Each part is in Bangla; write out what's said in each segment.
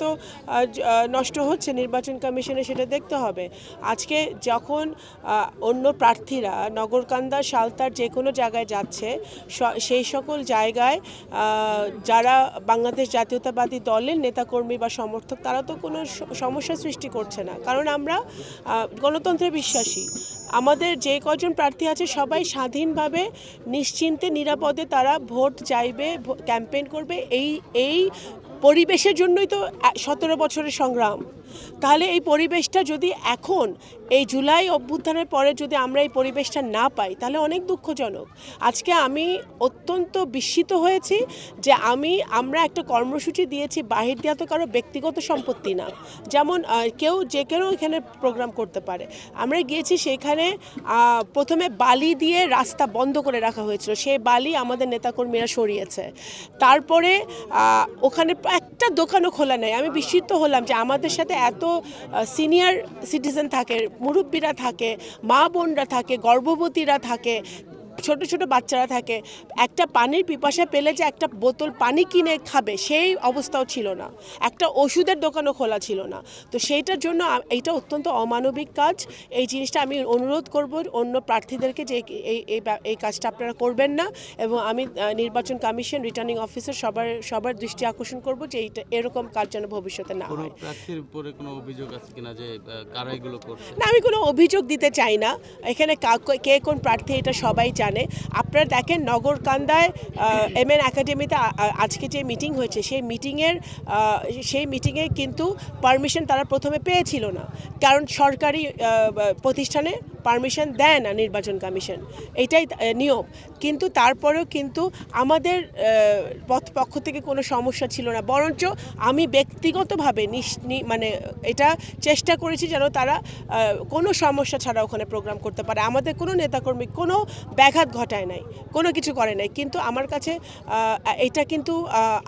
তো নষ্ট হচ্ছে নির্বাচন কমিশনে, সেটা দেখতে হবে। আজকে যখন অন্য প্রার্থীরা নগরকান্দা সালতার যে কোনো জায়গায় যাচ্ছে, সেই সকল জায়গায় যারা বাংলাদেশ জাতীয়তাবাদী দলের নেতাকর্মী বা সমর্থক, তারা তো কোনো সমস্যা সৃষ্টি করছে না, কারণ আমরা গণতন্ত্রে বিশ্বাসী। আমাদের যে কজন প্রার্থী আছে সবাই স্বাধীনভাবে নিশ্চিন্তে নিরাপদে তারা ভোট চাইবে, ক্যাম্পেইন করবে। এই পরিবেশের জন্যই তো 17 বছরের সংগ্রাম। তাহলে এই পরিবেশটা যদি এখন এই জুলাই অভ্যুত্থানের পরে যদি আমরা এই পরিবেশটা না পাই, তাহলে অনেক দুঃখজনক। আজকে আমি অত্যন্ত বিস্মিত হয়েছি যে আমরা একটা কর্মসূচি দিয়েছি, বাহির দেওয়া তো কারো ব্যক্তিগত সম্পত্তি না, যেমন যে কেউ এখানে প্রোগ্রাম করতে পারে। আমরা গিয়েছি, সেখানে প্রথমে বালি দিয়ে রাস্তা বন্ধ করে রাখা হয়েছিল, সেই বালি আমাদের নেতাকর্মীরা সরিয়েছে। তারপরে ওখানে একটা দোকানও খোলা নেই। আমি বিস্মিত হলাম যে আমাদের সাথে এত সিনিয়র সিটিজেন থাকে, মুরব্বীরা থাকে, মা বোনরা থাকে, গর্ভবতীরা থাকে, ছোট ছোট বাচ্চারা থাকে, একটা পানির পিপাসা পেলে যে একটা বোতল পানি কিনে খাবে সেই অবস্থাও ছিল না, একটা ওষুধের দোকানও খোলা ছিল না। তো সেইটার জন্য এইটা অত্যন্ত অমানবিক কাজ। এই জিনিসটা আমি অনুরোধ করব অন্য প্রার্থীদেরকে যে এই কাজটা আপনারা করবেন না, এবং আমি নির্বাচন কমিশন, রিটার্নিং অফিসার সবার দৃষ্টি আকর্ষণ করব যে এরকম কাজ যেন ভবিষ্যতে না হয়। প্রার্থীর উপরে কোনো অভিযোগ আছে কিনা যে কারা এগুলো করছে? না, আমি কোনো অভিযোগ দিতে চাই না। এখানে কে কোন প্রার্থী এটা সবাই জানে। আপনারা দেখেন নগরকান্দায় MN একাডেমিতে আজকে যে মিটিং হয়েছে, সেই মিটিংয়ে কিন্তু পারমিশন তারা প্রথমে পেয়েছিল না, কারণ সরকারি প্রতিষ্ঠানে পারমিশন দেয় না নির্বাচন কমিশন, এটাই নিয়ম। কিন্তু তারপরেও কিন্তু আমাদের পক্ষ থেকে কোনো সমস্যা ছিল না, বরঞ্চ আমি ব্যক্তিগতভাবে মানে এটা চেষ্টা করেছি যেন তারা কোনো সমস্যা ছাড়া ওখানে প্রোগ্রাম করতে পারে। আমাদের কোনো নেতাকর্মী কোনো ব্যাঘাত ঘটায় নাই, কোনো কিছু করে নাই। কিন্তু আমার কাছে এটা কিন্তু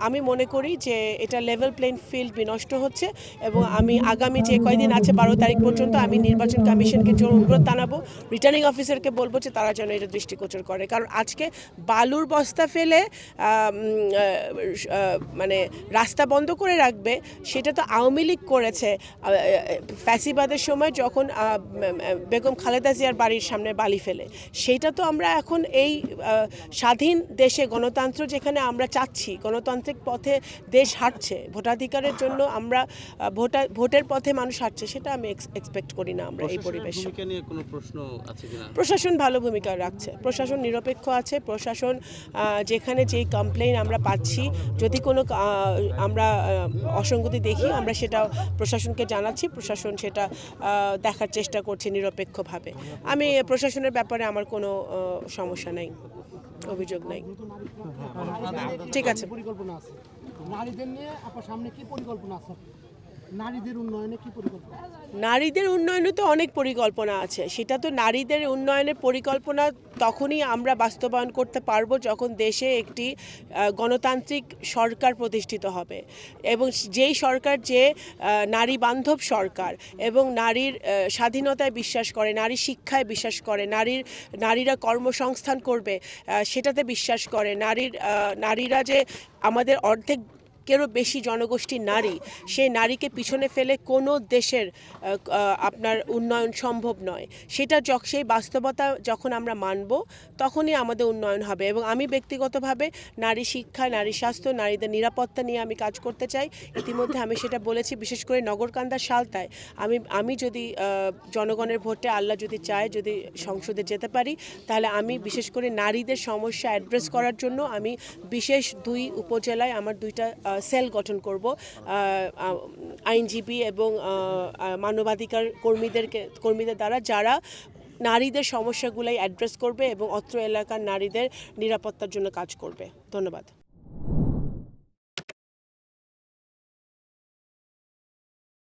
আমি মনে করি যে এটা লেভেল প্লেইং ফিল্ড বিনষ্ট হচ্ছে, এবং আমি আগামী যে কয়দিন আছে 12 তারিখ পর্যন্ত আমি নির্বাচন কমিশনকে জোর অনুরোধ জানাবো, রিটার্নিং অফিসারকে বলবো যে তারা যেন এটা দৃষ্টিগোচর করে। কারণ আজকে বালুর বস্তা ফেলে মানে রাস্তা বন্ধ করে রাখবে, সেটা তো আওয়ামী লীগ করেছে ফ্যাসিবাদের সময়, যখন বেগম খালেদা জিয়ার বাড়ির সামনে বালি ফেলে। সেইটা তো আমরা এখন এই স্বাধীন দেশে, গণতন্ত্র যেখানে আমরা চাচ্ছি, গণতান্ত্রিক পথে দেশ হাঁটছে, ভোটাধিকারের জন্য আমরা ভোটের পথে মানুষ হাঁটছে, সেটা আমি এক্সপেক্ট করি না আমরা এই পরিবেশ। কোনো প্রশ্ন আছে কিনা? প্রশাসন ভালো ভূমিকা রাখছে, প্রশাসন নিরপেক্ষ আছে। প্রশাসন যেখানে যেই কমপ্লেইন আমরা পাচ্ছি, যদি কোনো আমরা অসঙ্গতি দেখি, আমরা সেটা প্রশাসনকে জানাচ্ছি, প্রশাসন সেটা দেখার চেষ্টা করছে নিরপেক্ষভাবে। আমি প্রশাসনের ব্যাপারে আমার কোনো সমস্যা নাই, অভিযোগ নাই। ঠিক আছে। পরিকল্পনা আছে নারীদের নিয়ে, আপনার সামনে কি পরিকল্পনা আছে? নারীদের উন্নয়নে কি পরিকল্পনা? নারীদের উন্নয়নে তো অনেক পরিকল্পনা আছে। সেটা তো নারীদের উন্নয়নের পরিকল্পনা তখনই আমরা বাস্তবায়ন করতে পারবো যখন দেশে একটি গণতান্ত্রিক সরকার প্রতিষ্ঠিত হবে, এবং যেই সরকার যে নারী বান্ধব সরকার, এবং নারীর স্বাধীনতায় বিশ্বাস করে, নারী শিক্ষায় বিশ্বাস করে, নারীরা কর্মসংস্থান করবে সেটাতে বিশ্বাস করে, নারীরা যে আমাদের অর্ধেকেরও বেশি জনগোষ্ঠী নারী, সেই নারীকে পিছনে ফেলে কোনো দেশের আপনার উন্নয়ন সম্ভব নয়। সেই বাস্তবতা যখন আমরা মানব, তখনই আমাদের উন্নয়ন হবে। এবং আমি ব্যক্তিগতভাবে নারী শিক্ষা, নারী স্বাস্থ্য, নারীদের নিরাপত্তা নিয়ে আমি কাজ করতে চাই। ইতিমধ্যে আমি সেটা বলেছি, বিশেষ করে নগরকান্দা সালতায় আমি যদি জনগণের ভোটে আল্লাহ যদি চায়, যদি সংসদে যেতে পারি, তাহলে আমি বিশেষ করে নারীদের সমস্যা অ্যাড্রেস করার জন্য আমি বিশেষ 2 উপজেলায় আমার 2টা সেল গঠন করব, আইনজীবী এবং মানবাধিকার কর্মীদের দ্বারা, যারা নারীদের সমস্যাগুলাই অ্যাড্রেস করবে এবং অত্র এলাকার নারীদের নিরাপত্তার জন্য কাজ করবে। ধন্যবাদ।